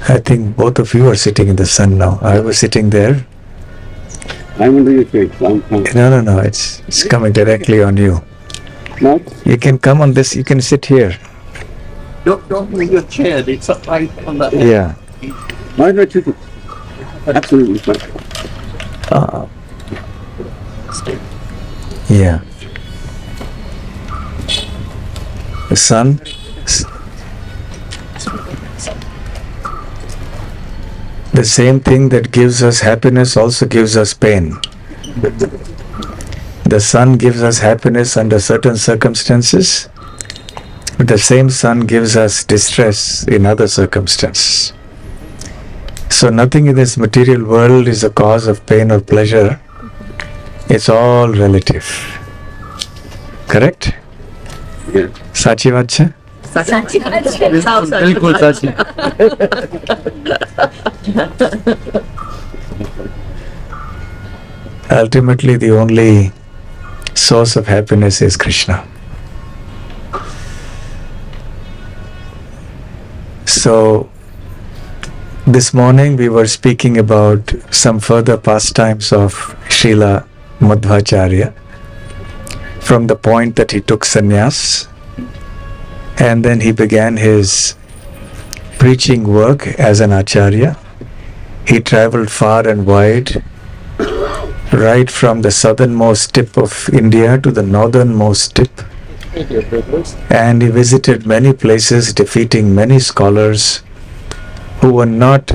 I think both of you are sitting in the sun now. I was sitting there. I'm under your shade. No. It's coming directly on you. No? You can come on this. You can sit here. Don't move your chair. It's up right on the head. Yeah. Why not you? Absolutely fine. Yeah. The sun. The same thing that gives us happiness also gives us pain. The sun gives us happiness under certain circumstances. The same sun gives us distress in other circumstances. So nothing in this material world is a cause of pain or pleasure. It's all relative. Correct? Yeah. Sachi Vacha? बिल्कुल सच है. Ultimately, the only source of happiness is Krishna. So, this morning we were speaking about some further pastimes of Srila Madhvacharya from the point that he took sannyas and then he began his preaching work as an acharya. He traveled far and wide, right from the southernmost tip of India to the northernmost tip. And he visited many places, defeating many scholars who were not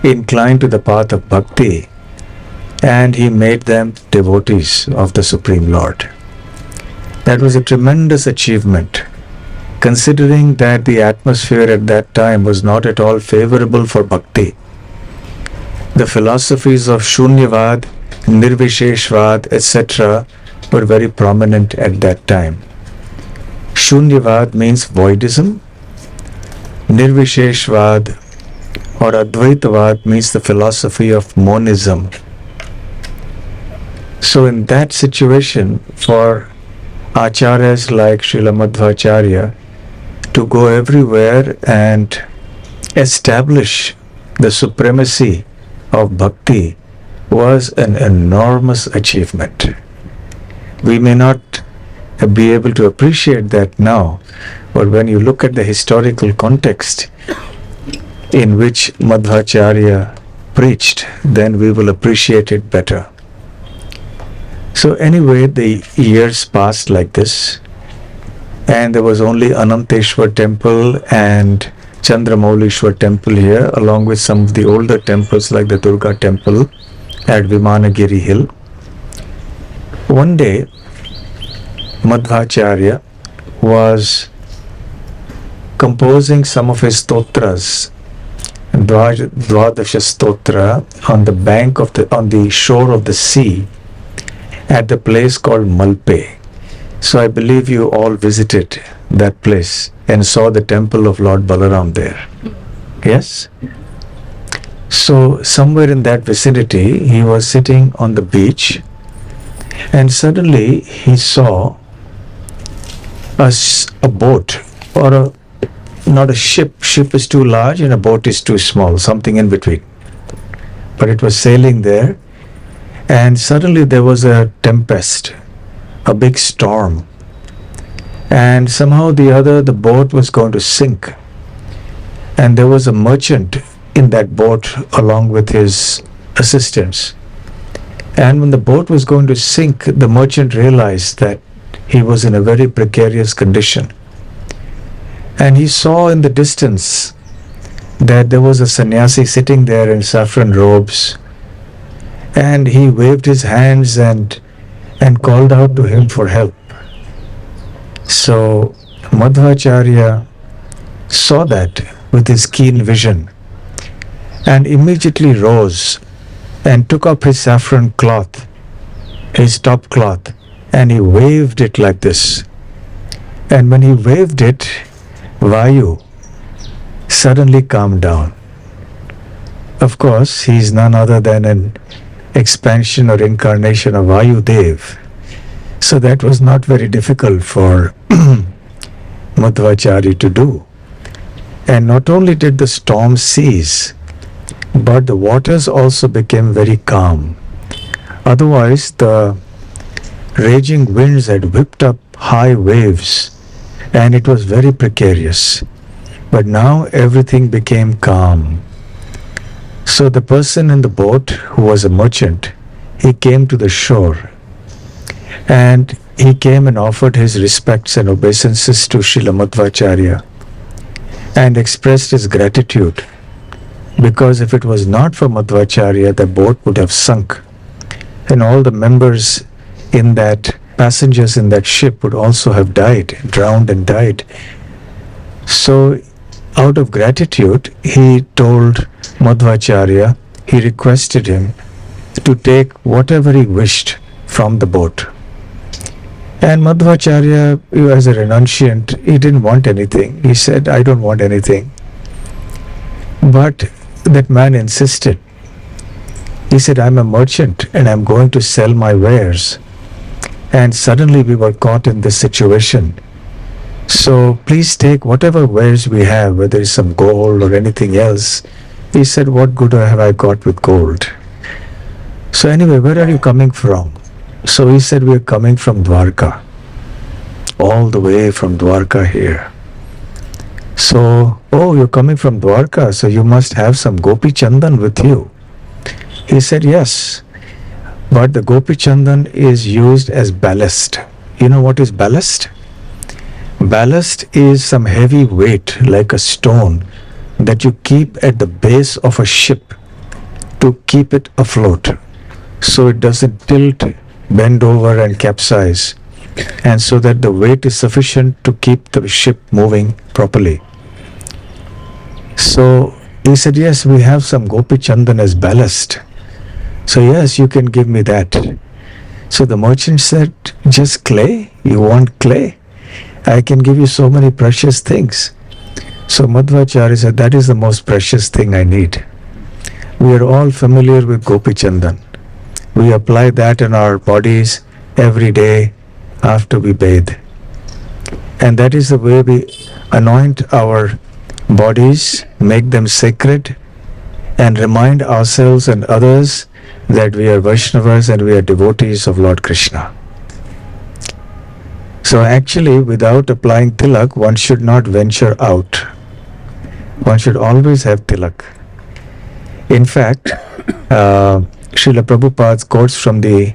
inclined to the path of bhakti, and he made them devotees of the Supreme Lord. That was a tremendous achievement, considering that the atmosphere at that time was not at all favorable for bhakti. The philosophies of Shunyavad, Nirvisheshvad, etc. were very prominent at that time. Shunyavad means voidism. Nirvisheshvad or Advaitavad means the philosophy of monism. So in that situation, for acharyas like Srila Madhvacharya to go everywhere and establish the supremacy of bhakti was an enormous achievement. We may not be able to appreciate that now, but when you look at the historical context in which Madhvacharya preached, then we will appreciate it better. So anyway, the years passed like this, and there was only Ananteshwar temple and Chandramaulishwar temple here, along with some of the older temples like the Durga temple at Vimanagiri Hill. One day, Madhvacharya was composing some of his stotras, Dvadasha stotra, on the shore of the sea at the place called Malpe. So I believe you all visited that place and saw the temple of Lord Balaram there. Yes? So somewhere in that vicinity, he was sitting on the beach, and suddenly he saw a boat, or not a ship. Ship is too large and a boat is too small, something in between. But it was sailing there, and suddenly there was a tempest, a big storm, and somehow the boat was going to sink, and there was a merchant in that boat along with his assistants. And when the boat was going to sink, the merchant realized that he was in a very precarious condition, and he saw in the distance that there was a sannyasi sitting there in saffron robes, and he waved his hands and called out to him for help. So Madhvacharya saw that with his keen vision and immediately rose and took up his saffron cloth, his top cloth, and he waved it like this. And when he waved it, Vayu suddenly calmed down. Of course, he is none other than an expansion or incarnation of Vayu Dev. So that was not very difficult for Madhvacharya to do. And not only did the storm cease, but the waters also became very calm. Otherwise, the raging winds had whipped up high waves, and it was very precarious. But now everything became calm. So the person in the boat, who was a merchant, he came to the shore, and he came and offered his respects and obeisances to Srila Madhvacharya and expressed his gratitude, because if it was not for Madhvacharya, the boat would have sunk, and all the members in that, passengers in that ship would also have died, drowned and died. So out of gratitude, he told Madhvacharya, he requested him to take whatever he wished from the boat. And Madhvacharya, as a renunciant, he didn't want anything. He said, I don't want anything. But that man insisted. He said, I'm a merchant and I'm going to sell my wares. And suddenly we were caught in this situation. So please take whatever wares we have, whether it's some gold or anything else. He said, what good have I got with gold? So anyway, where are you coming from? So he said, we are coming from Dwarka. All the way from Dwarka here. So, oh, you're coming from Dwarka, so you must have some Gopi Chandan with you. He said, yes. But the Gopi Chandan is used as ballast. You know what is ballast? Ballast is some heavy weight, like a stone, that you keep at the base of a ship to keep it afloat, so it doesn't tilt, bend over and capsize, and so that the weight is sufficient to keep the ship moving properly. So he said, yes, we have some Gopi Chandan as ballast. So yes, you can give me that. So the merchant said, just clay? You want clay? I can give you so many precious things. So Madhvacharya said, that is the most precious thing I need. We are all familiar with Gopi Chandan. We apply that in our bodies every day after we bathe. And that is the way we anoint our bodies, make them sacred, and remind ourselves and others that we are Vaishnavas and we are devotees of Lord Krishna. So actually, without applying tilak, one should not venture out. One should always have tilak. In fact, Srila Prabhupada quotes from the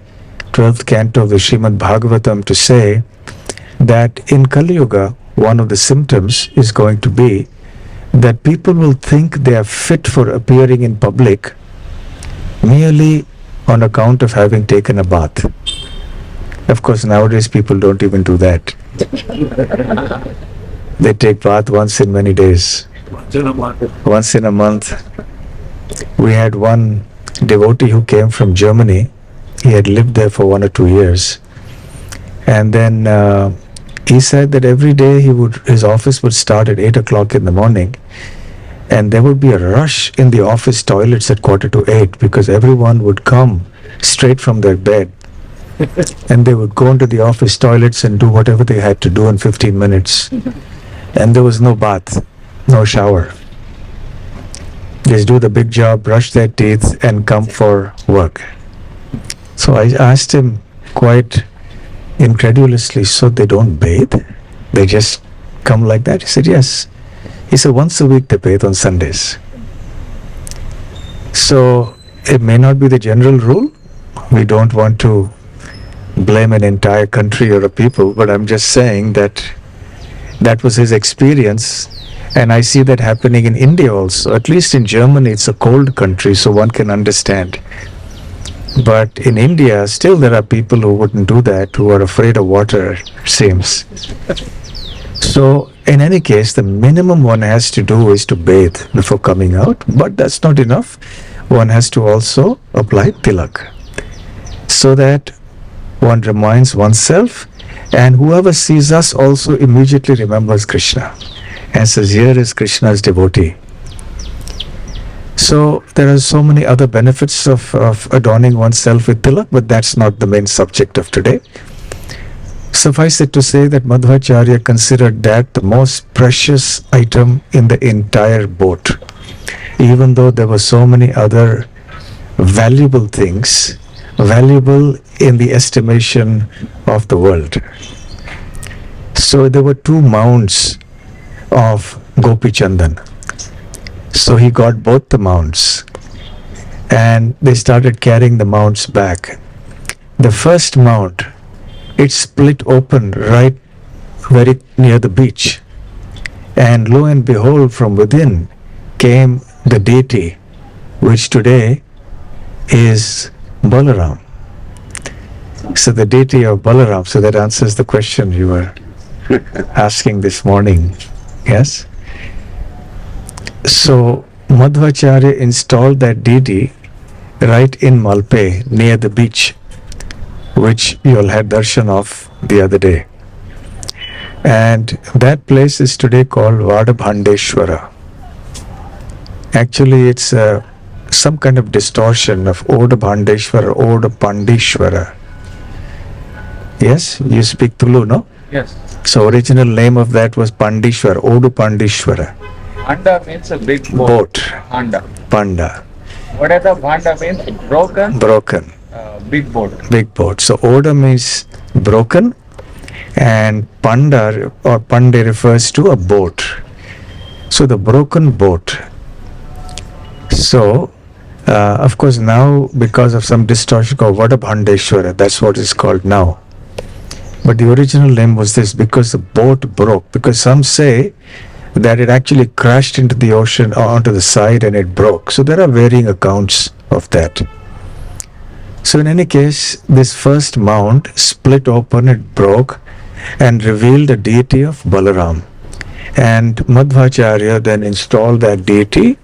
12th canto of the Srimad Bhagavatam to say that in Kali Yuga, one of the symptoms is going to be that people will think they are fit for appearing in public merely on account of having taken a bath. Of course, nowadays people don't even do that. They take bath once in many days. Once in a month. We had one devotee who came from Germany. He had lived there for 1 or 2 years. And then he said that every day his office would start at 8 o'clock in the morning. And there would be a rush in the office toilets at 7:45 because everyone would come straight from their bed. And they would go into the office toilets and do whatever they had to do in 15 minutes. And there was no bath, no shower. Just do the big job, brush their teeth, and come for work. So I asked him quite incredulously, so they don't bathe? They just come like that? He said, yes. He said, once a week they bathe on Sundays. So it may not be the general rule. We don't want to blame an entire country or a people, but I'm just saying that that was his experience. And I see that happening in India also. At least in Germany, it's a cold country, so one can understand. But in India, still there are people who wouldn't do that, who are afraid of water, it seems. So in any case, the minimum one has to do is to bathe before coming out. But that's not enough. One has to also apply tilak, so that one reminds oneself, and whoever sees us also immediately remembers Krishna and says, here is Krishna's devotee. So there are so many other benefits of adorning oneself with tilak, but that's not the main subject of today. Suffice it to say that Madhvacharya considered that the most precious item in the entire boat, even though there were so many other valuable things, valuable in the estimation of the world. So there were 2 mounds of Gopi Chandan. So he got both the mounds and they started carrying the mounds back. The first mount, it split open right very near the beach. And lo and behold, from within came the deity, which today is Balaram. So the deity of Balaram, so that answers the question you were asking this morning. Yes? So Madhvacharya installed that deity right in Malpe, near the beach, which you all had darshan of the other day. And that place is today called Vadabhandeshwara. Actually, it's some kind of distortion of Odabhandeshwara, Odapandishwara. Yes? You speak Tulu, no? Yes. So original name of that was Pandishwara, Odupandishwara. Handa means a big boat. Boat. Handa. Panda. What is the Handa means? Broken. Broken. Big boat. Big boat. So Oda means broken and Panda or Pande refers to a boat. So the broken boat. So of course now because of some distortion called Vadabhandeshwara, that's what it's called now. But the original name was this because the boat broke. Because some say that it actually crashed into the ocean or onto the side and it broke. So there are varying accounts of that. So in any case, this first mount split open, it broke and revealed the deity of Balaram. And Madhvacharya then installed that deity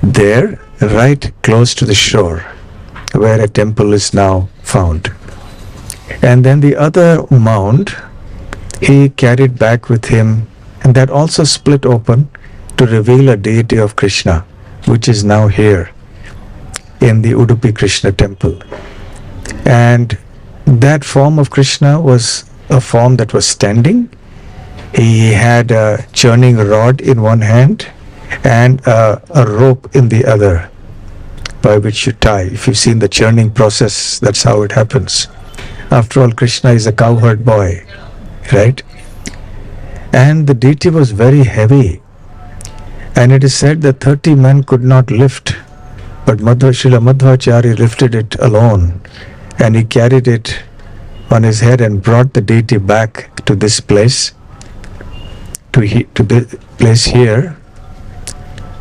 there, right close to the shore, where a temple is now found. And then the other mount, he carried back with him, and that also split open to reveal a deity of Krishna, which is now here in the Udupi Krishna temple. And that form of Krishna was a form that was standing. He had a churning rod in one hand and a rope in the other by which you tie. If you've seen the churning process, that's how it happens. After all, Krishna is a cowherd boy, right? And the deity was very heavy. And it is said that 30 men could not lift. But Srila Madhvacharya lifted it alone. And he carried it on his head and brought the deity back to this place, to the place here,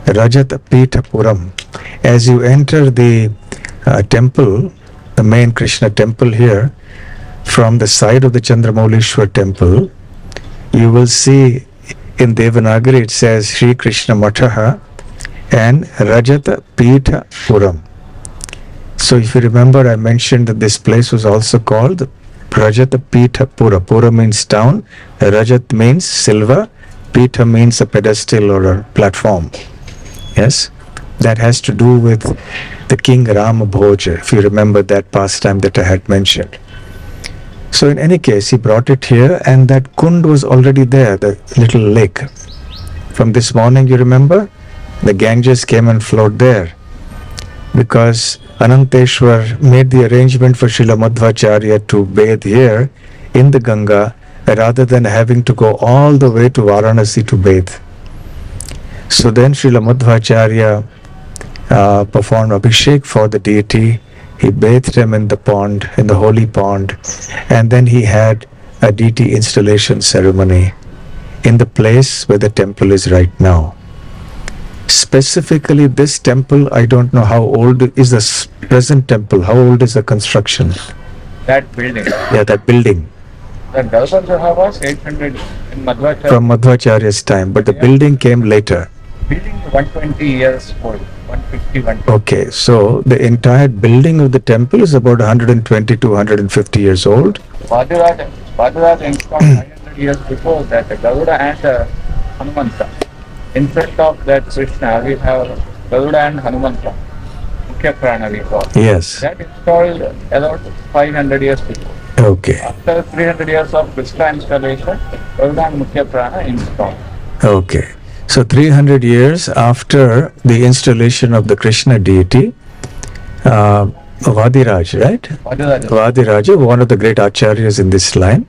Rajata Pitha Puram. As you enter the temple, the main Krishna temple here, from the side of the Chandramaulishwar temple, you will see in Devanagari it says Sri Krishna Matha and Rajata Pitha Puram. So if you remember, I mentioned that this place was also called Rajata Pitha Pura. Pura means town, Rajat means silver, Pitha means a pedestal or a platform. Yes? That has to do with the King Rama Bhoja, if you remember that pastime that I had mentioned. So in any case, he brought it here and that kund was already there, the little lake. From this morning, you remember? The Ganges came and flowed there because Ananteshwar made the arrangement for Srila Madhvacharya to bathe here in the Ganga rather than having to go all the way to Varanasi to bathe. So then Srila Madhvacharya performed Abhishek for the deity. He bathed him in the pond, in the holy pond, and then he had a deity installation ceremony in the place where the temple is right now. Specifically this temple, I don't know how old is the present temple, how old is the construction? That building. Yeah, that building. The Dalpan was 800 in Madhvacharya. From Madhvacharya's time, but the building came later. Building 120 years old, 150, 120. Okay, so the entire building of the temple is about 120 to 150 years old. Madhva installed 500 years before that, Garuda and Hanumanta. In front of that Krishna, we have Garuda and Hanumanta. Mukhya Prana we call. Yes. That installed about 500 years before. Okay. After 300 years of Krishna installation, Garuda and Mukhya Prana installed. Okay. So 300 years after the installation of the Krishna deity, Vadiraj, right? Madhva. Vadiraja, one of the great acharyas in this line,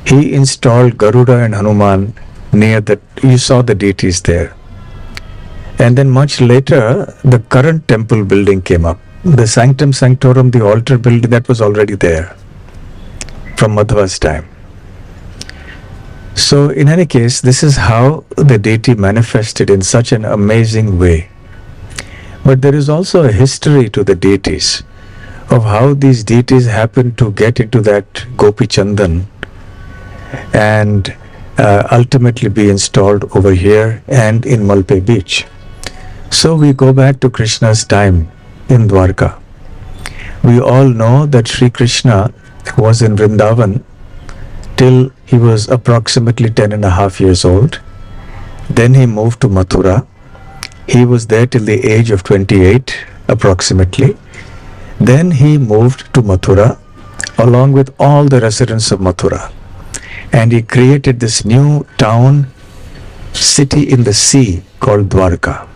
he installed Garuda and Hanuman near the, you saw the deities there. And then much later, the current temple building came up. The Sanctum Sanctorum, the altar building, that was already there from Madhva's time. So in any case, this is how the deity manifested in such an amazing way. But there is also a history to the deities of how these deities happened to get into that Gopi Chandan and ultimately be installed over here and in Malpe beach. So we go back to Krishna's time in Dwarka. We all know that Sri Krishna was in Vrindavan till he was approximately 10.5 years old. Then he moved to Mathura. He was there till the age of 28 approximately. Then he moved to Mathura along with all the residents of Mathura. And he created this new town, city in the sea called Dwarka.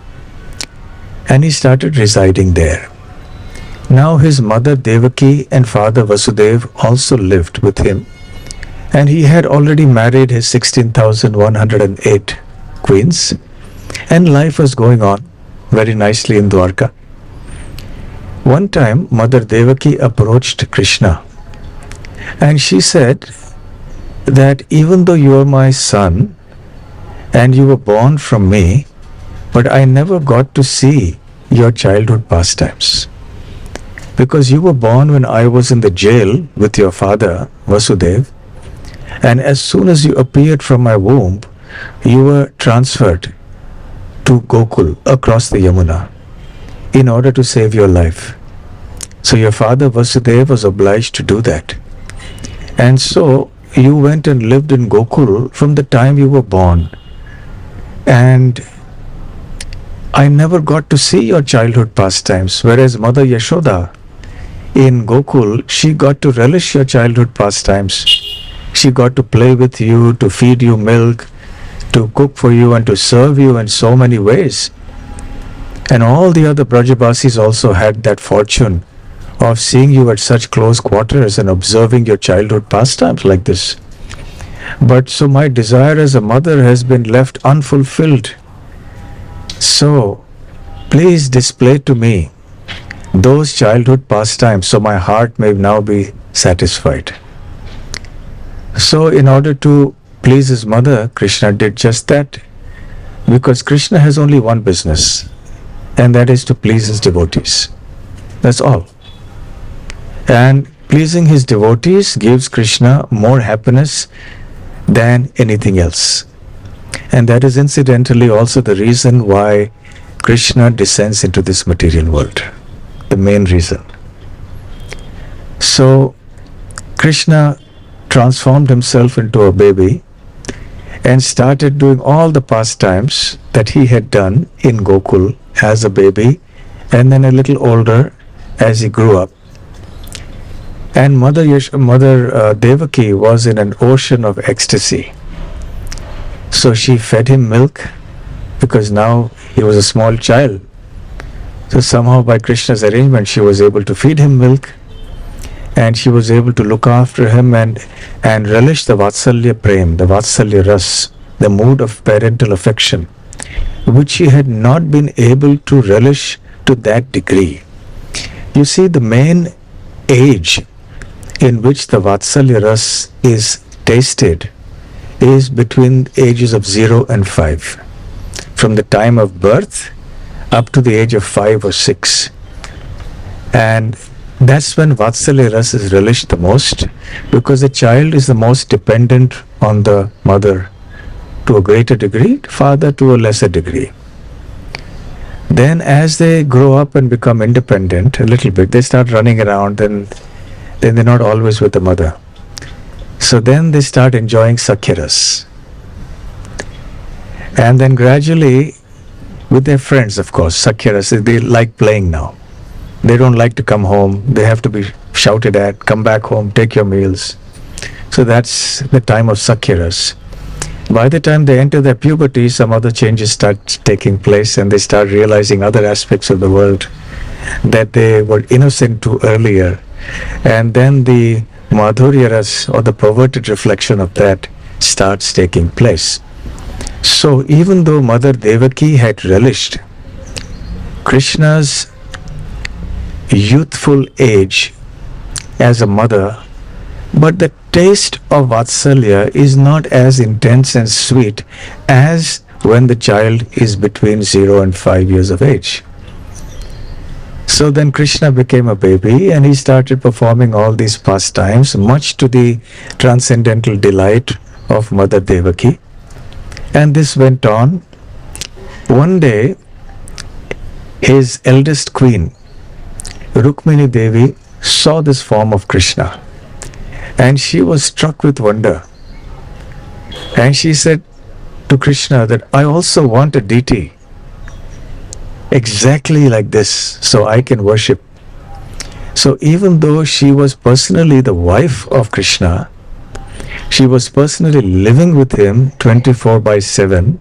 And he started residing there. Now his mother Devaki and father Vasudev also lived with him. And he had already married his 16,108 queens. And life was going on very nicely in Dwarka. One time, Mother Devaki approached Krishna. And she said that even though you are my son and you were born from me, but I never got to see your childhood pastimes. Because you were born when I was in the jail with your father, Vasudev, and as soon as you appeared from my womb, you were transferred to Gokul across the Yamuna in order to save your life. So your father Vasudev was obliged to do that. And so you went and lived in Gokul from the time you were born. And I never got to see your childhood pastimes, whereas Mother Yashoda in Gokul, she got to relish your childhood pastimes. She got to play with you, to feed you milk, to cook for you and to serve you in so many ways. And all the other Brajabasis also had that fortune of seeing you at such close quarters and observing your childhood pastimes like this. But so my desire as a mother has been left unfulfilled. So please display to me those childhood pastimes so my heart may now be satisfied. So in order to please his mother, Krishna did just that, because Krishna has only one business, and that is to please his devotees. That's all. And pleasing his devotees gives Krishna more happiness than anything else. And that is incidentally also the reason why Krishna descends into this material world. The main reason. So Krishna transformed himself into a baby and started doing all the pastimes that he had done in Gokul as a baby, and then a little older as he grew up. And Mother Devaki was in an ocean of ecstasy. So she fed him milk, because now he was a small child. So somehow by Krishna's arrangement she was able to feed him milk, and she was able to look after him and relish the Vatsalya Prem, the Vatsalya Ras, the mood of parental affection, which she had not been able to relish to that degree. You see, the main age in which the Vatsalya Ras is tasted is between ages of 0 and 5. From the time of birth up to the age of 5 or 6. And that's when Vatsalya Ras is relished the most, because the child is the most dependent on the mother to a greater degree, father to a lesser degree. Then as they grow up and become independent a little bit, they start running around, then they're not always with the mother. So then they start enjoying Sakyaras. And then gradually, with their friends, of course, Sakyaras, they like playing now. They don't like to come home. They have to be shouted at, come back home, take your meals. So that's the time of Sakyaras. By the time they enter their puberty, some other changes start taking place, and they start realizing other aspects of the world that they were innocent to earlier. And then the Madhurya or the perverted reflection of that starts taking place. So even though Mother Devaki had relished Krishna's youthful age as a mother, but the taste of Vatsalya is not as intense and sweet as when the child is between 0 and 5 years of age. So then Krishna became a baby and he started performing all these pastimes, much to the transcendental delight of Mother Devaki. And this went on. One day, his eldest queen, Rukmini Devi, saw this form of Krishna. And she was struck with wonder. And she said to Krishna that I also want a deity exactly like this so I can worship. So even though she was personally the wife of Krishna, she was personally living with him 24/7.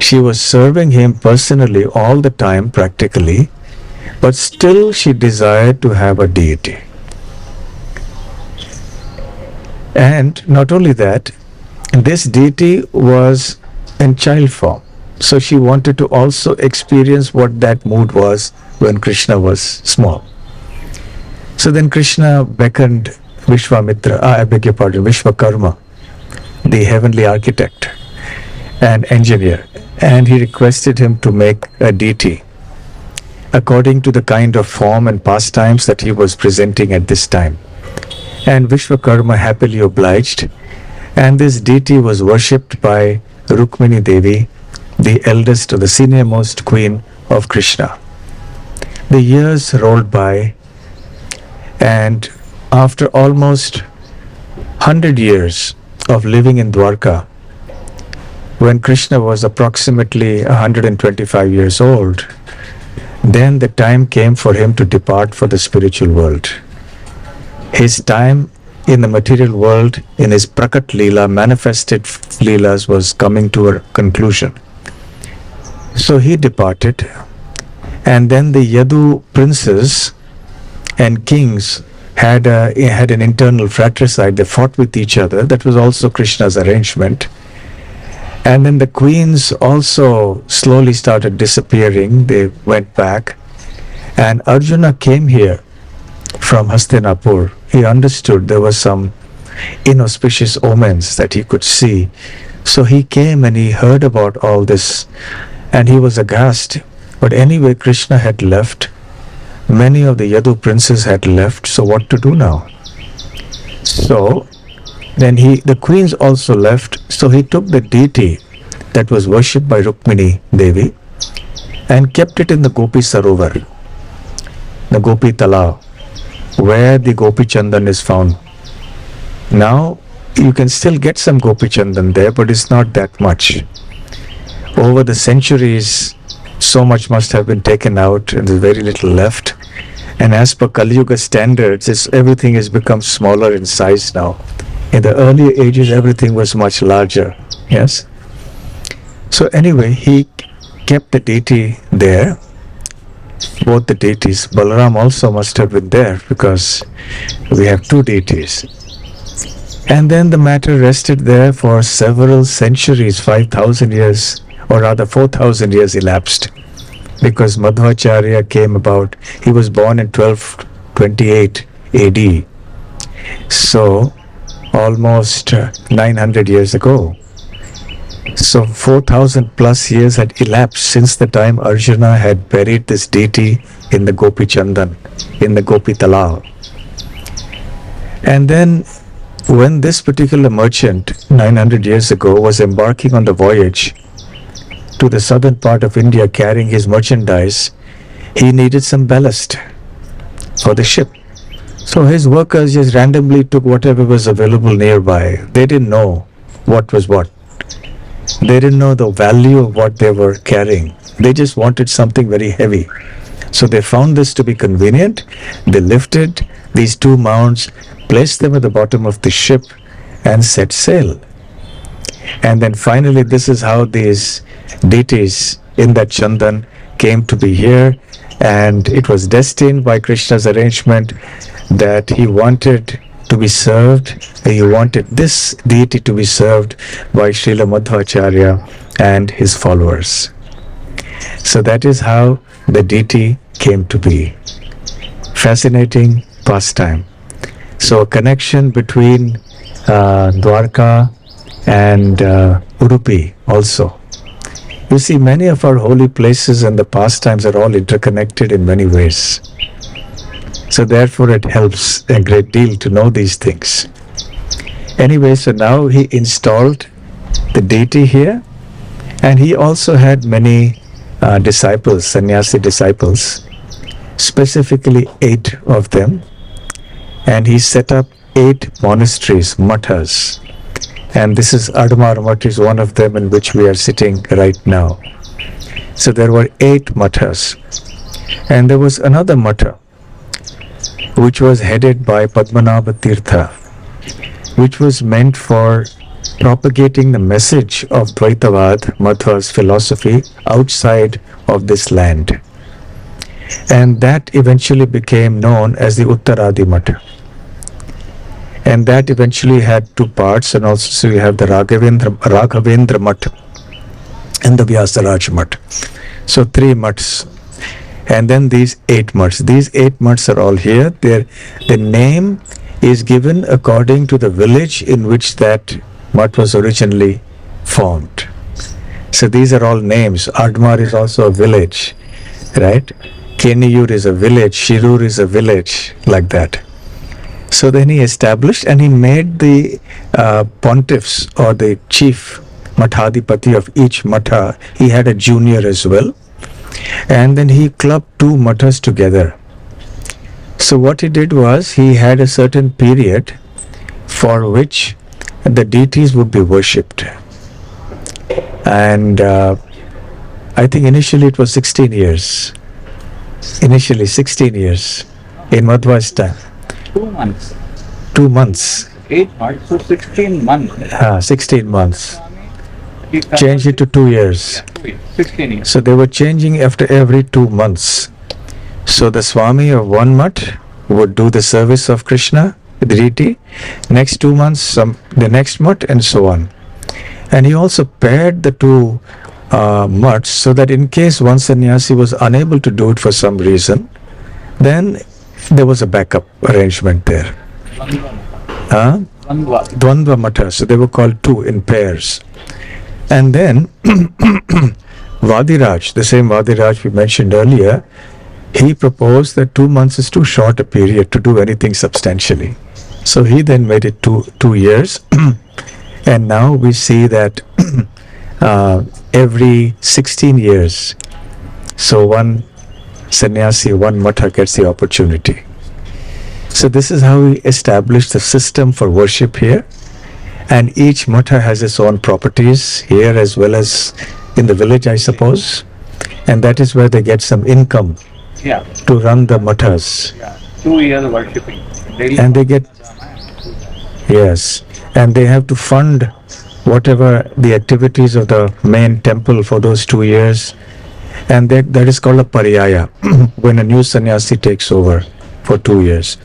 She was serving him personally all the time practically, but still she desired to have a deity. And not only that, this deity was in child form. So she wanted to also experience what that mood was when Krishna was small. So then Krishna beckoned Vishwakarma, the heavenly architect and engineer, and he requested him to make a deity according to the kind of form and pastimes that he was presenting at this time. And Vishwakarma happily obliged, and this deity was worshipped by Rukmini Devi, the eldest or the senior-most queen of Krishna. The years rolled by, and after almost 100 years of living in Dwarka, when Krishna was approximately 125 years old, then the time came for him to depart for the spiritual world. His time in the material world, in his Prakat Leela, manifested Leelas, was coming to a conclusion. So he departed, and then the Yadu princes and kings had an internal fratricide. They fought with each other. That was also Krishna's arrangement. And then the queens also slowly started disappearing. They went back. And Arjuna came here from Hastinapur. He understood there were some inauspicious omens that he could see. So he came and he heard about all this. And he was aghast. But anyway, Krishna had left. Many of the Yadu princes had left. So what to do now? So then the queens also left. So he took the deity that was worshipped by Rukmini Devi and kept it in the Gopi Sarovar, the Gopi Talao, where the Gopi Chandan is found. Now you can still get some Gopi Chandan there, but it's not that much. Over the centuries, so much must have been taken out and there's very little left. And as per Kali Yuga standards, everything has become smaller in size now. In the earlier ages, everything was much larger. Yes? So anyway, he kept the deity there. Both the deities. Balaram also must have been there because we have two deities. And then the matter rested there for several centuries, 5,000 years, or rather 4,000 years elapsed. Because Madhvacharya came about, he was born in 1228 AD. So almost 900 years ago. So 4,000 plus years had elapsed since the time Arjuna had buried this deity in the Gopi Chandan, in the Gopi Talao. And then when this particular merchant 900 years ago was embarking on the voyage to the southern part of India carrying his merchandise, he needed some ballast for the ship. So his workers just randomly took whatever was available nearby. They didn't know what was what. They didn't know the value of what they were carrying. They just wanted something very heavy. So they found this to be convenient. They lifted these two mounds, placed them at the bottom of the ship, and set sail. And then finally, this is how these deities in that Chandan came to be here. And it was destined by Krishna's arrangement that he wanted to be served. He wanted this deity to be served by Srila Madhvacharya and his followers. So that is how the deity came to be. Fascinating pastime. So a connection between Dwarka and Udupi also. You see, many of our holy places and the pastimes are all interconnected in many ways. So therefore it helps a great deal to know these things. Anyway, so now he installed the deity here, and he also had many disciples, sannyasi disciples, specifically 8 of them, and he set up 8 monasteries, mathas. And this is Adamar Math is one of them in which we are sitting right now. So there were 8 mathas. And there was another matha which was headed by Padmanabha Tirtha, which was meant for propagating the message of Dvaita Vedanta, Madhva's philosophy outside of this land. And that eventually became known as the Uttaradi Matha. And that eventually had 2 parts, and also so you have the Raghavendra Matha and the Vyasaraj Matha. So 3 maths. And then these 8 maths. These 8 maths are all here. The name is given according to the village in which that math was originally formed. So these are all names. Admar is also a village, right? Keniyur is a village. Shirur is a village, like that. So then he established, and he made the pontiffs or the chief mathadipati of each matha. He had a junior as well. And then he clubbed 2 mathas together. So what he did was, he had a certain period for which the deities would be worshipped. And I think initially it was 16 years. Initially 16 years in Madhva's time. 2 months. 2 months. 8 months, so 16 months. 16 months. Changed it to 2 years. 16 years. So they were changing after every 2 months. So the Swami of one math would do the service of Krishna, the deity. Next 2 months, the next math, and so on. And he also paired the 2 maths so that in case one sannyasi was unable to do it for some reason, then there was a backup arrangement there. Dvandva Matha. So they were called 2 in pairs. And then Vadiraj, the same Vadiraj we mentioned earlier, he proposed that 2 months is too short a period to do anything substantially. So he then made it 2 years. And now we see that every 16 years, so one sannyasi, one matha gets the opportunity. So this is how we established the system for worship here. And each matha has its own properties here as well as in the village, I suppose. And that is where they get some income to run the mathas. 2 years worshipping. And they get, yes, and they have to fund whatever the activities of the main temple for those 2 years. And that is called a pariyaya, when a new sannyasi takes over for 2 years.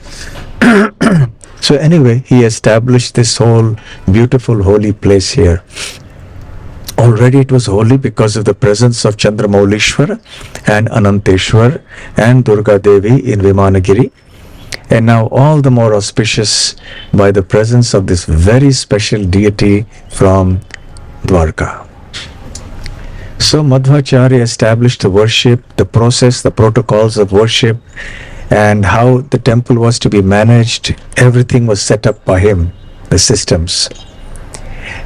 So anyway, he established this whole beautiful holy place here. Already it was holy because of the presence of Chandramaulishwar and Ananteshwar and Durga Devi in Vimanagiri. And now all the more auspicious by the presence of this very special deity from Dwarka. So Madhvacharya established the worship, the process, the protocols of worship, and how the temple was to be managed. Everything was set up by him, the systems.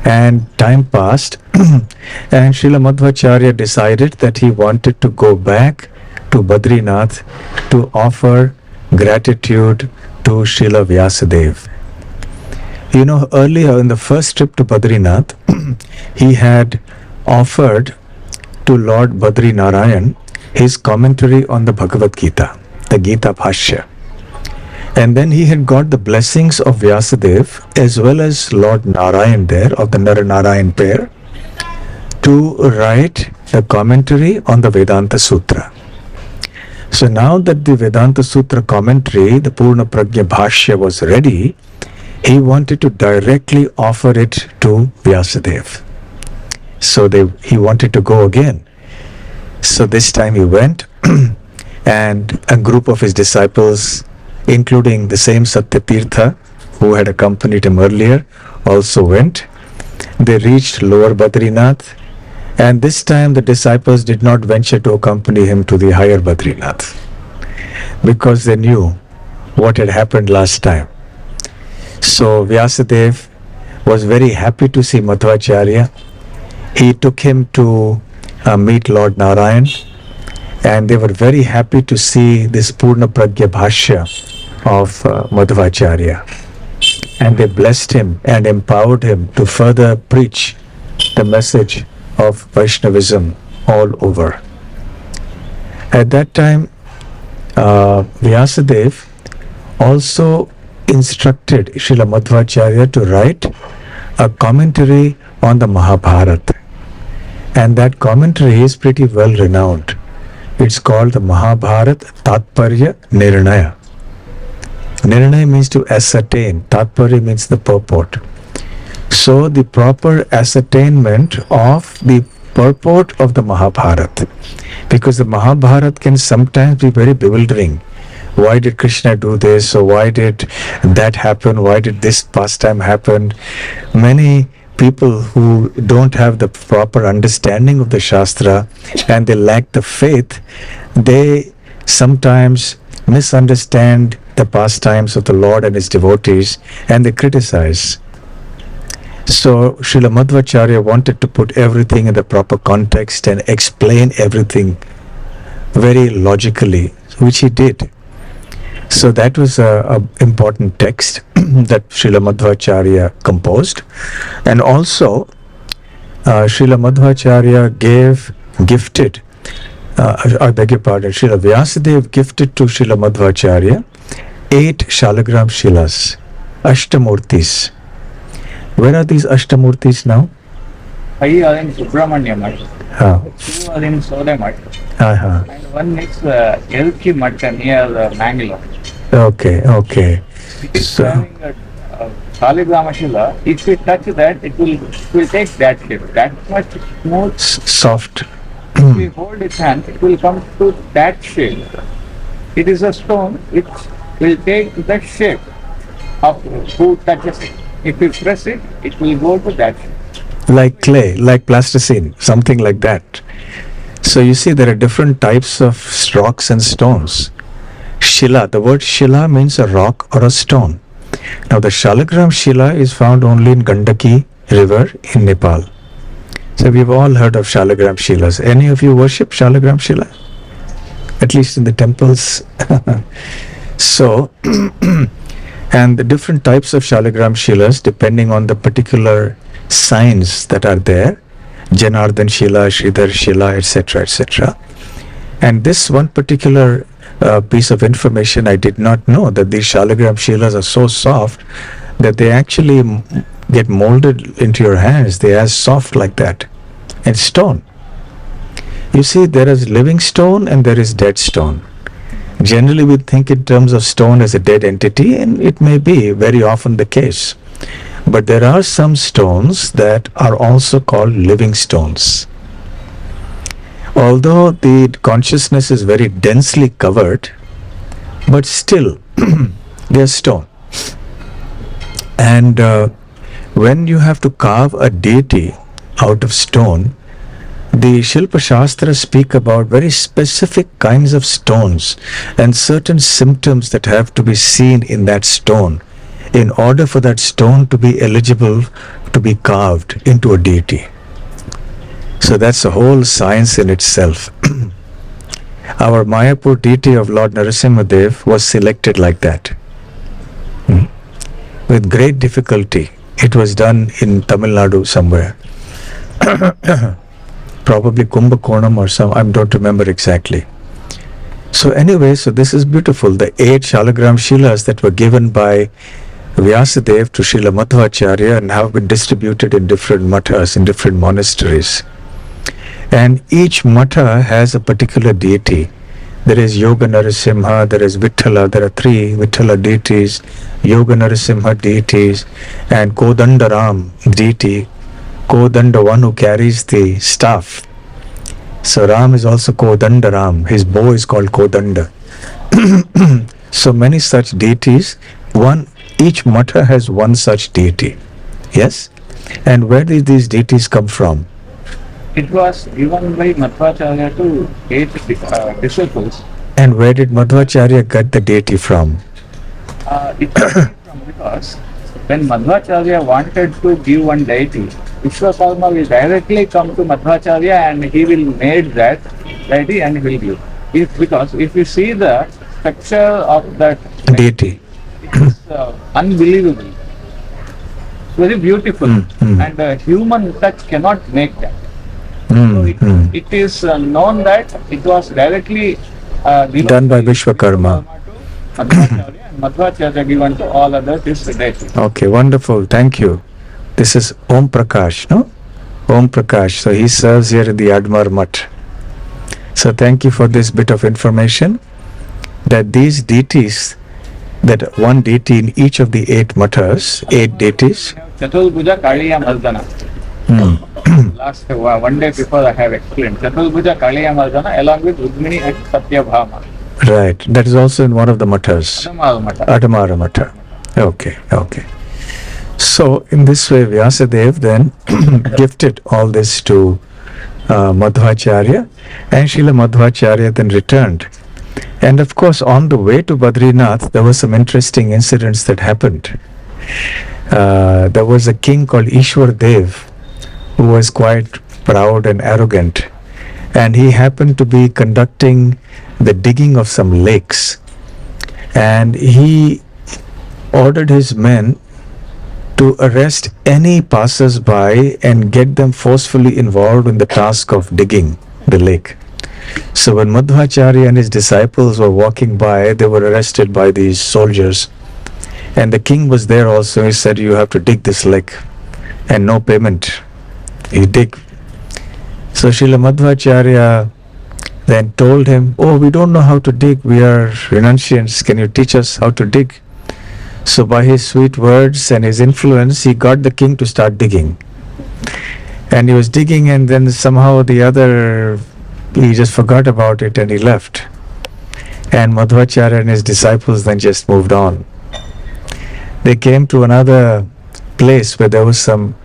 And time passed, and Srila Madhvacharya decided that he wanted to go back to Badrinath to offer gratitude to Srila Vyasadeva. You know, earlier in the first trip to Badrinath, he had offered to Lord Badrinarayan his commentary on the Bhagavad Gita, the Gita Bhashya. And then he had got the blessings of Vyasadeva as well as Lord Narayan there, of the Narayan pair, to write the commentary on the Vedanta Sutra. So now that the Vedanta Sutra commentary, the Purna Prajna Bhashya, was ready, he wanted to directly offer it to Vyasadeva. So he wanted to go again. So this time he went and a group of his disciples, including the same Satyatirtha who had accompanied him earlier, also went. They reached lower Badrinath, and this time the disciples did not venture to accompany him to the higher Badrinath because they knew what had happened last time. So Vyasadeva was very happy to see Madhvacharya. He took him to meet Lord Narayan, and they were very happy to see this Purna Prajna Bhashya of Madhvacharya. And they blessed him and empowered him to further preach the message of Vaishnavism all over. At that time, Vyasadeva also instructed Srila Madhvacharya to write a commentary on the Mahabharata. And that commentary is pretty well renowned. It's called the Mahabharata Tatparya Nirnaya. Nirnaya means to ascertain. Tatparya means the purport. So the proper ascertainment of the purport of the Mahabharata. Because the Mahabharata can sometimes be very bewildering. Why did Krishna do this? Or why did that happen? Why did this pastime happen? Many people who don't have the proper understanding of the Shastra and they lack the faith, they sometimes misunderstand the pastimes of the Lord and his devotees, and they criticize. So Srila Madhvacharya wanted to put everything in the proper context and explain everything very logically, which he did. So that was an important text that Srila Madhvacharya composed. And also Srila Madhvacharya gifted, I beg your pardon, Srila Vyasadeva gifted to Srila Madhvacharya 8 Shalagram Shilas, Ashtamurtis. Where are these Ashtamurtis now? 5 are in Subramanya Math, 2 are in Sole Math, and 1 is Elki Math near Mangalore. Okay. It is So, having a Shaligrama Shila. If we touch that, it will take that shape. That much smooth. soft. If we hold its hand, it will come to that shape. It is a stone which will take the shape of who touches it. If we press it, it will go to that shape. Like clay, like plasticine, something like that. So you see there are different types of rocks and stones. Shila, the word Shila means a rock or a stone. Now the Shalagram Shila is found only in Gandaki river in Nepal. So we've all heard of Shalagram Shilas. Any of you worship Shalagram Shila? At least in the temples. So, and the different types of Shalagram Shilas depending on the particular signs that are there. Janardhan Shila, Sridhar Shila, etc., etc. And this one particular piece of information I did not know, that these Shalagram Shilas are so soft that they actually get molded into your hands. They are soft like that. And stone. You see, there is living stone and there is dead stone. Generally we think in terms of stone as a dead entity, and it may be very often the case. But there are some stones that are also called living stones. Although the consciousness is very densely covered, but still they are stone. And when you have to carve a deity out of stone, the Shilpa Shastras speak about very specific kinds of stones and certain symptoms that have to be seen in that stone in order for that stone to be eligible to be carved into a deity. So that's a whole science in itself. Our Mayapur deity of Lord Narasimhadev was selected like that. With great difficulty. It was done in Tamil Nadu somewhere. probably Kumbhakonam or some, I don't remember exactly. So anyway, so this is beautiful. The 8 Shalagram Shilas that were given by Vyasadeva to Srila Madhvacharya and have been distributed in different mathas, in different monasteries. And each matha has a particular deity. There is Yoga Narasimha, there is Vitthala, there are 3 Vitthala deities, Yoga Narasimha deities, and Kodandaram deity, Kodanda, one who carries the staff. So Ram is also Kodandaram, his bow is called Kodanda. So many such deities, each matha has one such deity. Yes? And where did these deities come from? It was given by Madhvacharya to 8 disciples. And where did Madhvacharya get the deity from? It came from because when Madhvacharya wanted to give one deity, Vishwakarma will directly come to Madhvacharya and he will make that deity and he will give. Because if you see the structure of that Deity. it is unbelievable. It's very beautiful. And human touch cannot make that. So it is known that it was directly done by Vishwakarma. to Madhvacharya, and Madhvacharya given to all others is the deity. Okay, wonderful. Thank you. This is Om Prakash, no? Om Prakash. So he serves here in the Admar Mutt. So thank you for this bit of information that these deities, that one deity in each of the 8 mathas, 8 deities. Chatulbhuja Kaliya Mardana. Last one day before I have explained. Chatulbhuja Kaliya Mardana along with Rudmini and Satyabhama. Right. That is also in one of the mathas. Adamara Matha. Okay. So in this way Vyasadeva then gifted all this to Madhvacharya, and Srila Madhvacharya then returned. And of course on the way to Badrinath there were some interesting incidents that happened. There was a king called Ishwar Dev who was quite proud and arrogant, and he happened to be conducting the digging of some lakes, and he ordered his men to arrest any passers-by and get them forcefully involved in the task of digging the lake. So when Madhvacharya and his disciples were walking by, they were arrested by these soldiers, and the king was there also. He said, you have to dig this lake and no payment. You dig. So Srila Madhvacharya then told him, oh, we don't know how to dig, we are renunciants, can you teach us how to dig? So by his sweet words and his influence, he got the king to start digging. And he was digging, and then somehow the other, he just forgot about it and he left. And Madhvacharya and his disciples then just moved on. They came to another place where there was some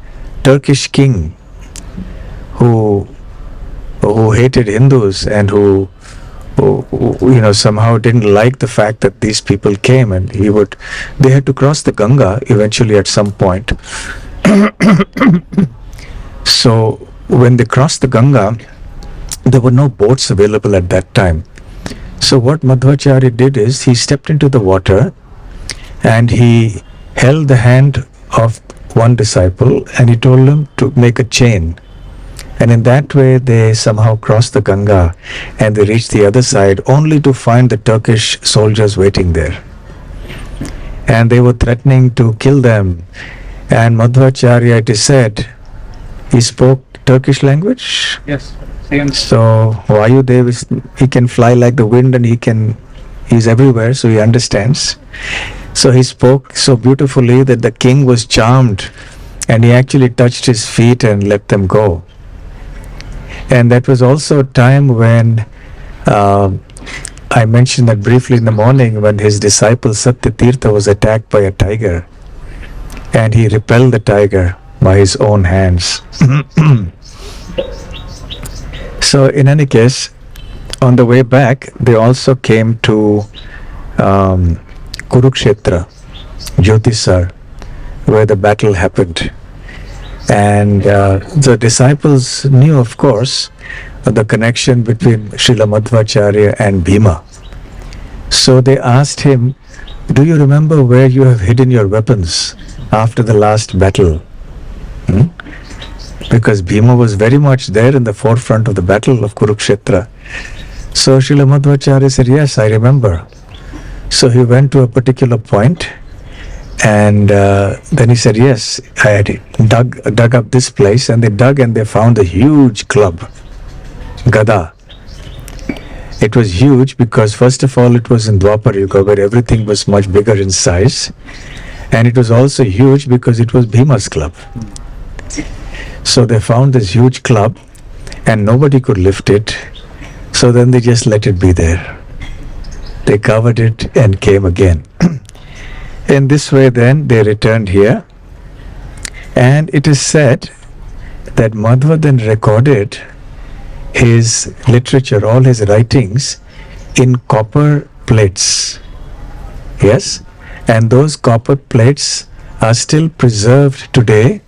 Turkish king who hated Hindus and who somehow didn't like the fact that these people came, and they had to cross the Ganga eventually at some point. So when they crossed the Ganga, there were no boats available at that time. So what Madhvacharya did is he stepped into the water and he held the hand of one disciple and he told him to make a chain. And in that way they somehow crossed the Ganga and they reached the other side, only to find the Turkish soldiers waiting there. And they were threatening to kill them. And Madhvacharya, it is said, he spoke Turkish language. Yes, same. So Vayudev, he can fly like the wind and he's everywhere, so he understands. So he spoke so beautifully that the king was charmed, and he actually touched his feet and let them go. And that was also a time when I mentioned that briefly in the morning, when his disciple Satyatirtha was attacked by a tiger, and he repelled the tiger by his own hands. So in any case, on the way back, they also came to Kurukshetra, Jyotisar, where the battle happened. And the disciples knew, of course, the connection between Srila Madhvacharya and Bhima. So they asked him, do you remember where you have hidden your weapons after the last battle? because Bhima was very much there in the forefront of the battle of Kurukshetra. So Srila Madhvacharya said, yes, I remember. So he went to a particular point, and then he said, yes, I had dug up this place, and they dug and they found a huge club, Gada. It was huge because first of all it was in Dwapar Yuga where everything was much bigger in size, and it was also huge because it was Bhima's club. So they found this huge club and nobody could lift it, so then they just let it be there. They covered it and came again. In this way then they returned here, and it is said that Madhva then recorded his literature, all his writings, in copper plates. Yes? And those copper plates are still preserved today,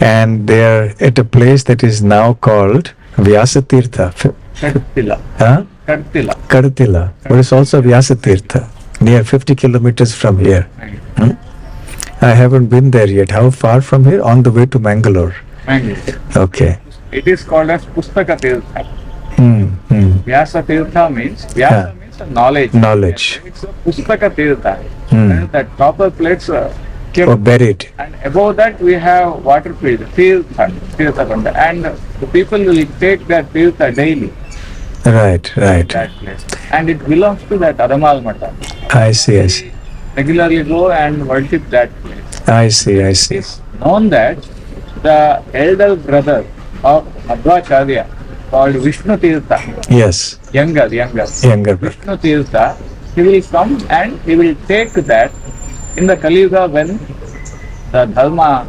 and they are at a place that is now called Vyasatirtha. Kartila. Huh? Kartila. Kartila. But it's also Vyasatirtha, near 50 kilometers from here. I haven't been there yet. How far from here? On the way to Mangalore. Mangalore. Okay. It is called as Pustaka Tirtha. Vyasa Tirtha means, Vyasa means knowledge. Knowledge. It's a Pustaka Tirtha. And that copper plates kept, Or buried. and above that we have water field, Tirtha Kunda. And the people will take that Tirtha daily. Right. That place. And it belongs to that Adamal Matha. I see. Regularly go and worship that place. I see. It is known that the elder brother of Madhvacharya, called Vishnu Tirtha, Yes. younger, Younger. Vishnu Tirtha, he will come and he will take that in the Kali Yuga when the Dharma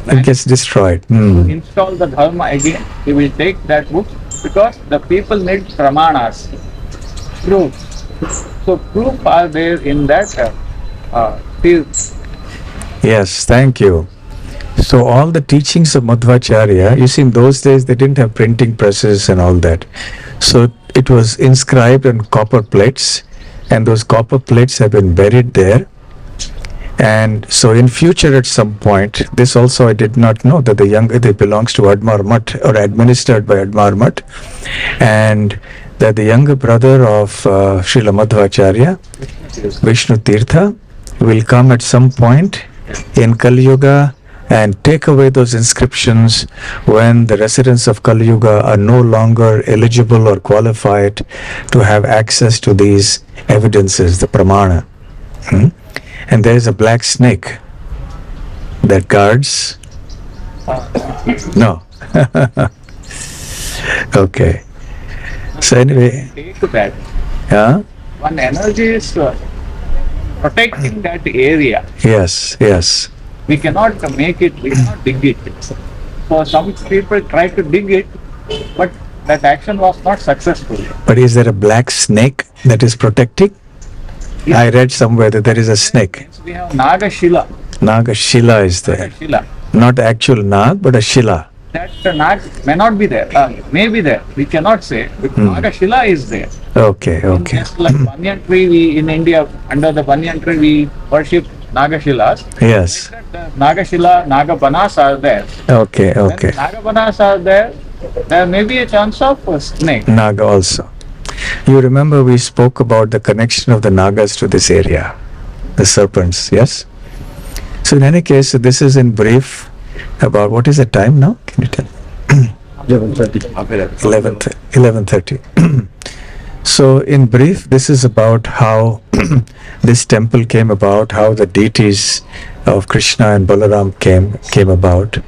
It gets destroyed. install the Dharma again, he will take that book because the people need pramanas, proofs. So proof are there in that Tirtha. Yes, thank you. So all the teachings of Madhvacharya, you see in those days they didn't have printing presses and all that. So it was inscribed on copper plates, and those copper plates have been buried there. And so in future at some point, this also I did not know that it belongs to Admar Mutt or administered by Admar Mutt, and that the younger brother of Srila Madhvacharya, Vishnu Tirtha, will come at some point in Kali Yuga and take away those inscriptions when the residents of Kali Yuga are no longer eligible or qualified to have access to these evidences, the pramana. And there is a black snake that guards. No. Okay. So anyway. Take that. Yeah? One energy is protecting that area. Yes. We cannot make it, we cannot dig it. So some people try to dig it, but that action was not successful. But is there a black snake that is protecting? Yes. I read somewhere that there is a snake. We have Naga Shila. Naga Shila is there. Shila. Not actual Nag, but a Shila. That Nag may not be there, may be there. We cannot say, but Naga Shila is there. Okay. Just like banyan tree, we in India, under the banyan tree, we worship Naga Shilas. Yes. Like that, the Naga Shila, Naga Banas are there. Okay. When Naga Banas are there, there may be a chance of a snake. Naga also. You remember we spoke about the connection of the Nagas to this area, the serpents, yes? So in any case, this is in brief about, what is the time now? Can you tell? 11:30. So in brief, this is about how this temple came about, how the deities of Krishna and Balaram came about,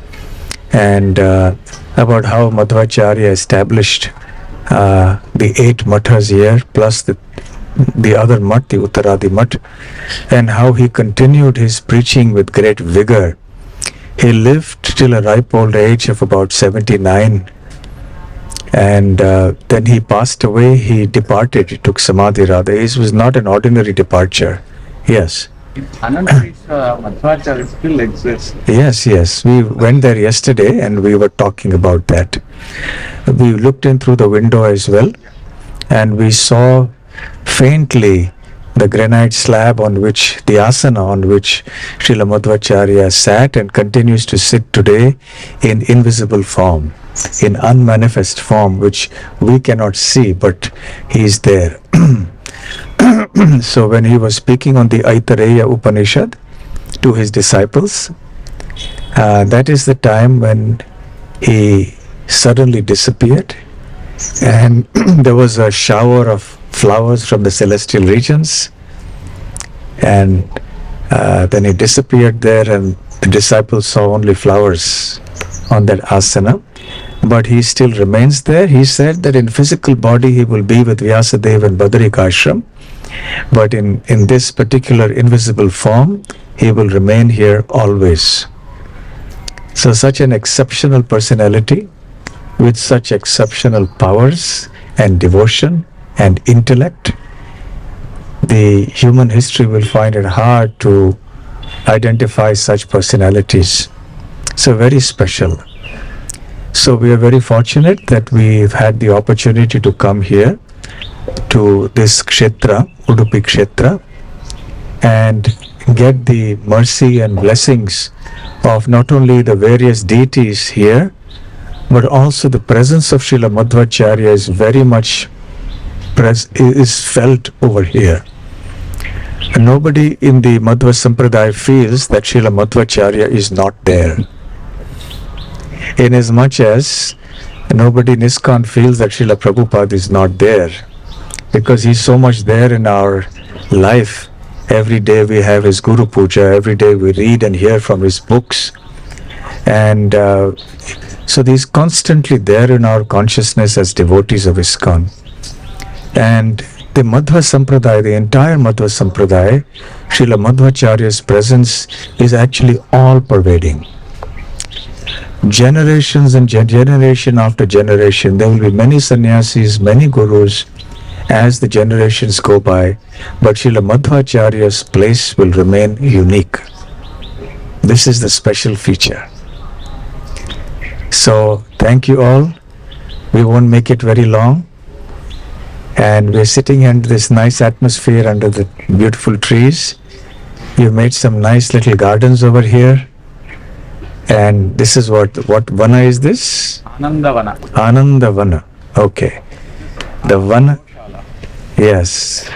and about how Madhvacharya established the 8 mathas here, plus the other math, the Uttaradi math, and how he continued his preaching with great vigor. He lived till a ripe old age of about 79, and then he passed away. He departed. He took samadhi rather. It was not an ordinary departure. Yes. Anandpuri Madhvacharya still exists. Yes. We went there yesterday and we were talking about that. We looked in through the window as well, and we saw faintly the granite slab on which, the asana on which Srila Madhvacharya sat and continues to sit today in invisible form, in unmanifest form, which we cannot see, but he is there. So when he was speaking on the Aitareya Upanishad to his disciples, that is the time when he suddenly disappeared, and there was a shower of flowers from the celestial regions, and then he disappeared there, and the disciples saw only flowers on that asana, but he still remains there. He said that in physical body he will be with Vyasadeva and Badarika Ashram, but in this particular invisible form he will remain here always. So such an exceptional personality with such exceptional powers and devotion and intellect, the human history will find it hard to identify such personalities. So very special. So we are very fortunate that we've had the opportunity to come here to this kshetra, Udupi Kshetra, and get the mercy and blessings of not only the various deities here, but also the presence of Srila Madhvacharya is very much is felt over here. And nobody in the Madhva Sampradaya feels that Srila Madhvacharya is not there. Inasmuch as nobody in ISKCON feels that Srila Prabhupada is not there, because he's so much there in our life. Every day we have his Guru Puja, every day we read and hear from his books, and so he's constantly there in our consciousness as devotees of ISKCON. And the Madhva Sampradaya, the entire Madhva Sampradaya, Srila Madhvacharya's presence is actually all pervading. Generations and generation after generation, there will be many sannyasis, many gurus as the generations go by, but Srila Madhvacharya's place will remain unique. This is the special feature. So thank you all. We won't make it very long. And we're sitting in this nice atmosphere under the beautiful trees. You've made some nice little gardens over here. And this is what vana is this? Anandavana. Anandavana. Okay. The vana. Yes.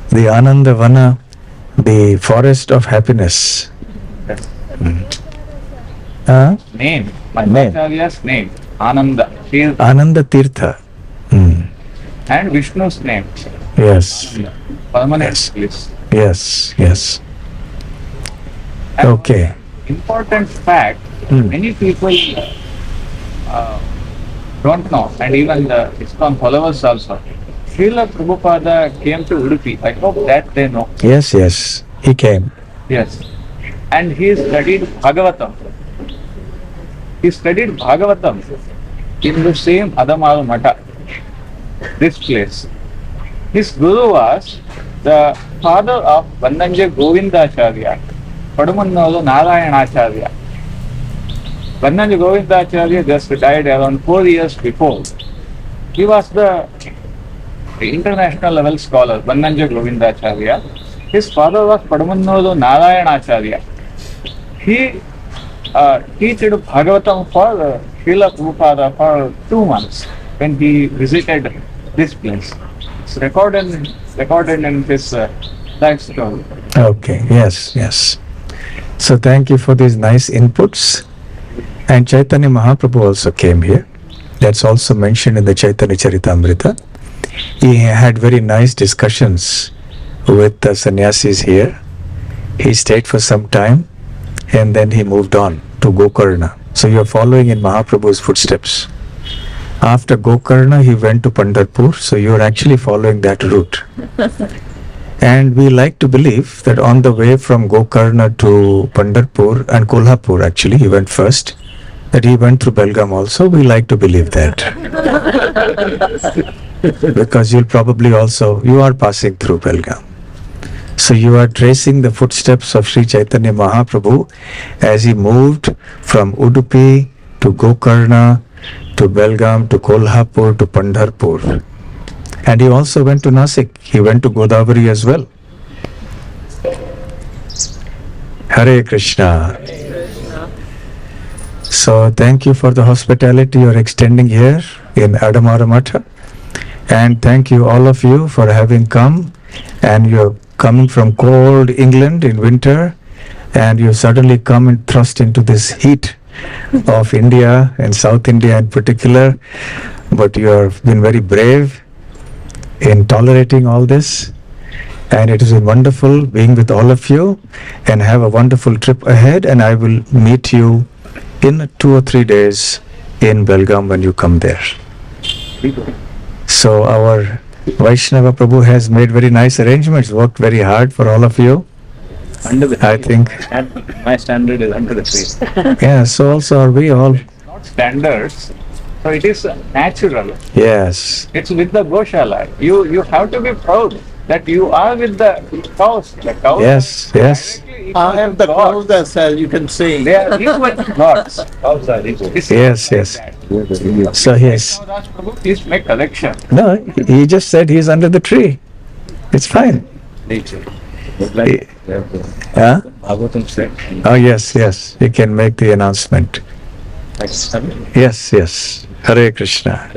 The Anandavana, the forest of happiness. Name. Madhvacharya's name. Ananda. Ananda Tirtha. And Vishnu's name. Yes. Permanent bliss. Yes. Yes. And Okay. important fact, many people don't know, and even the ISKCON followers also. Srila Prabhupada came to Udupi. I hope that they know. Yes, yes. He came. Yes. And he studied Bhagavatam. He studied Bhagavatam in the same Adamaru Matha, this place. His guru was the father of Vandanja Govindacharya, Padumannolu Narayanacharya. Vandanja Govindacharya just died around 4 years before. He was the international level scholar, Vandanja Govindacharya. His father was Padumannolu Narayanacharya. He teached Bhagavatam for Srila Prabhupada for 2 months when he visited this place. It's recorded in his life story. Okay. Yes, yes. So thank you for these nice inputs. And Chaitanya Mahaprabhu also came here. That's also mentioned in the Chaitanya Charitamrita. He had very nice discussions with the sannyasis here. He stayed for some time and then he moved on to Gokarna. So you are following in Mahaprabhu's footsteps. After Gokarna, he went to Pandharpur. So you are actually following that route. And we like to believe that on the way from Gokarna to Pandharpur and Kolhapur, actually, he went first, that he went through Belgaum also. We like to believe that. Because you'll probably also, you are passing through Belgaum. So you are tracing the footsteps of Sri Chaitanya Mahaprabhu as he moved from Udupi to Gokarna to Belgaum to Kolhapur to Pandharpur. And he also went to Nasik. He went to Godavari as well. Hare Krishna. So thank you for the hospitality you're extending here in Adamara Matha. And thank you all of you for having come. And you're coming from cold England in winter. And you suddenly come and thrust into this heat of India and South India in particular. But you have been very brave in tolerating all this. And it has been wonderful being with all of you, and have a wonderful trip ahead. And I will meet you in 2 or 3 days in Belgaum when you come there. So our Vaishnava Prabhu has made very nice arrangements, worked very hard for all of you. Under the tree. I think. My standard is under the tree. Yeah, so also are we all. Not standards. So it is natural. Yes. It's with the Goshala. You have to be proud that you are with the cows. The cows Yes, yes. I have the cows as well, you can see. They are equal to gods. Cows are equal. Yes, yes. So yes. Prabhu, please make correction. No, he just said he's under the tree. It's fine. Nature. Huh? Bhagavatam said. Oh yes, yes. You can make the announcement. Yes, yes. Hare Krishna.